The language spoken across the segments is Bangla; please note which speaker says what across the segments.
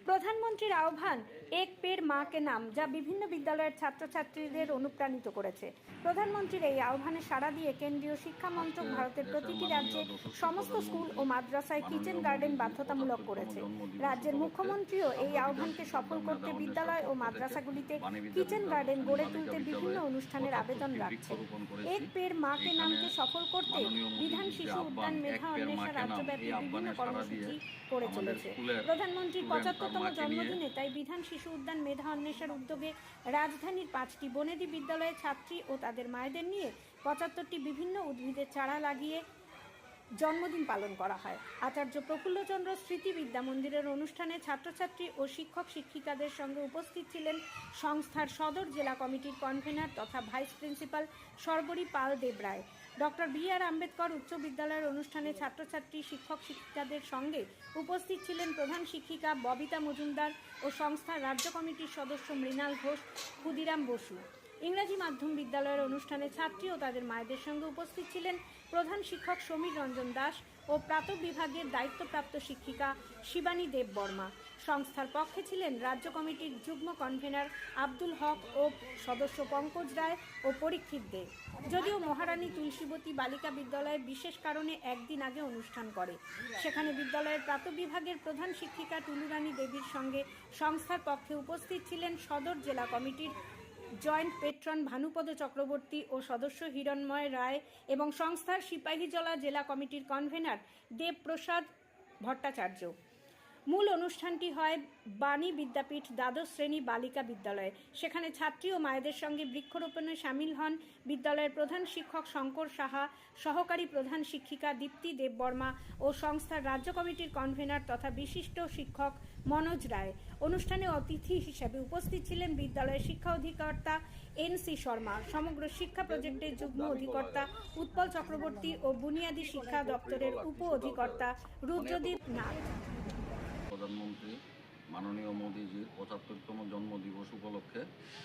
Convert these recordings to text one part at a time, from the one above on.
Speaker 1: প্রধানমন্ত্রীর আহ্বান এক পের মা কে নাম, যা বিভিন্ন বিদ্যালয়ের ছাত্রছাত্রীদের অনুপ্রাণিত করেছে। প্রধানমন্ত্রীর এই আহ্বানে সাড়া দিয়ে কেন্দ্রীয় শিক্ষা মন্ত্রক ভারতের প্রতিটি রাজ্যে সমস্ত স্কুল ও মাদ্রাসায় কিচেন গার্ডেন বাধ্যতামূলক করেছে। রাজ্যের মুখ্যমন্ত্রীও এই আহ্বানকে সফল করতে বিদ্যালয় ও মাদ্রাসাগুলিতে কিচেন গার্ডেন গড়ে তুলতে বিভিন্ন অনুষ্ঠানের আবেদন রাখছেন। এক পের মা কে নামকে সফল করতে বিধান শিশু উদ্যান মেধা অন্বেষা রাজ্যব্যাপী বিভিন্ন কর্মসূচি করে চলেছে। প্রধানমন্ত্রীর 75তম জন্মদিনে তাই বিধান শিশু উদ্যান মেধা অন্বেষার উদ্যোগে রাজধানীর 5টি বনেদি বিদ্যালয়ের ছাত্রী ও তাদের মায়েদের নিয়ে 75টি বিভিন্ন উদ্ভিদের চারা লাগিয়ে জন্মদিন পালন করা হয়। আচার্য প্রফুল্লচন্দ্র স্মৃতি বিদ্যা মন্দিরের অনুষ্ঠানে ছাত্রছাত্রী ও শিক্ষক শিক্ষিকাদের সঙ্গে উপস্থিত ছিলেন সংস্থার সদর জেলা কমিটির কনভেনার তথা vice principal Sarbari Pal Debray. Doctor B R. Ambedkar উচ্চ বিদ্যালয়ের অনুষ্ঠানে ছাত্রছাত্রী শিক্ষক শিক্ষিকাদের সঙ্গে উপস্থিত ছিলেন প্রধান শিক্ষিকা ববিতা মজুমদার ও সংস্থার রাজ্য কমিটির সদস্য মৃণাল ঘোষ, ক্ষুদিরাম বসু। ইংরাজি মাধ্যম বিদ্যালয়ের অনুষ্ঠানে ছাত্রী ও তাদের মায়েদের সঙ্গে উপস্থিত ছিলেন প্রধান শিক্ষক সমীর রঞ্জন দাস ও প্রাতঃ বিভাগের দায়িত্বপ্রাপ্ত শিক্ষিকা শিবানী দেব বর্মা। সংস্থার পক্ষে ছিলেন রাজ্য কমিটির যুগ্ম কনভেনার আব্দুল হক ও সদস্য পঙ্কজ রায় ও পরীক্ষিত দে। যদিও মহারানী তুলসীবতী বালিকা বিদ্যালয়ে বিশেষ কারণে একদিন আগে অনুষ্ঠান করে, সেখানে বিদ্যালয়ের প্রাতঃ বিভাগের প্রধান শিক্ষিকা টুলুরানী দেবীর সঙ্গে সংস্থার পক্ষে উপস্থিত ছিলেন সদর জেলা কমিটির জয়েন্ট পেট্রন ভানুপদ চক্রবর্তী ও সদস্য হিরণময় রায় এবং সংস্থার সিপাহীজলা জেলা কমিটির কনভেনার দেবপ্রসাদ ভট্টাচার্য। মূল অনুষ্ঠানটি হয় বাণী বিদ্যাপীঠ দ্বাদশ শ্রেণী বালিকা বিদ্যালয়ে। সেখানে ছাত্রী ও মায়েদের সঙ্গে বৃক্ষরোপণে সামিল হন বিদ্যালয়ের প্রধান শিক্ষক শঙ্কর সাহা, সহকারী প্রধান শিক্ষিকা দীপ্তি দেববর্মা ও সংস্থার রাজ্য কমিটির কনভেনার তথা বিশিষ্ট শিক্ষক মনোজ রায়। অনুষ্ঠানে অতিথি হিসেবে উপস্থিত ছিলেন বিদ্যালয়ের শিক্ষা অধিকর্তা এন.সি. শর্মা, সমগ্র শিক্ষা প্রজেক্টের যুগ্ম অধিকর্তা উৎপল চক্রবর্তী ও বুনিয়াদী শিক্ষা দপ্তরের উপ অধিকর্তা রুদ্রদীপ নাথ।
Speaker 2: প্রধানমন্ত্রী মাননীয় মোদীজির 75তম জন্মদিবস উপলক্ষে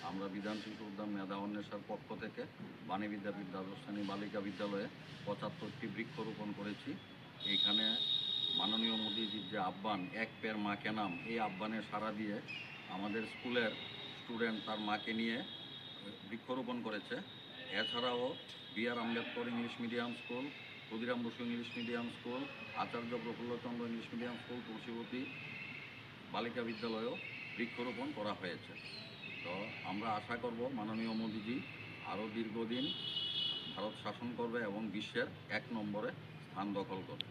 Speaker 2: আমরা বিধান শিশু উদ্যান মেধা অন্বেষার পক্ষ থেকে বাণী বিদ্যাপীঠ দ্বাদশ শ্রেণী বালিকা বিদ্যালয়ে 75টি বৃক্ষরোপণ করেছি। এইখানে মাননীয় মোদীজির যে আহ্বান এক পের মা কে নাম, এই আহ্বানে সাড়া দিয়ে আমাদের স্কুলের স্টুডেন্ট তার মাকে নিয়ে বৃক্ষরোপণ করেছে। এছাড়াও B R. Ambedkar English medium school, Khudiram Basu English medium school, Acharya Prafullachandra English medium school, Tulsibati বালিকা বিদ্যালয়েও বৃক্ষরোপণ করা হয়েছে। তো আমরা আশা করব মাননীয় মোদীজি আরও দীর্ঘদিন ভারত শাসন করবে এবং বিশ্বের 1 নম্বরে স্থান দখল করবে।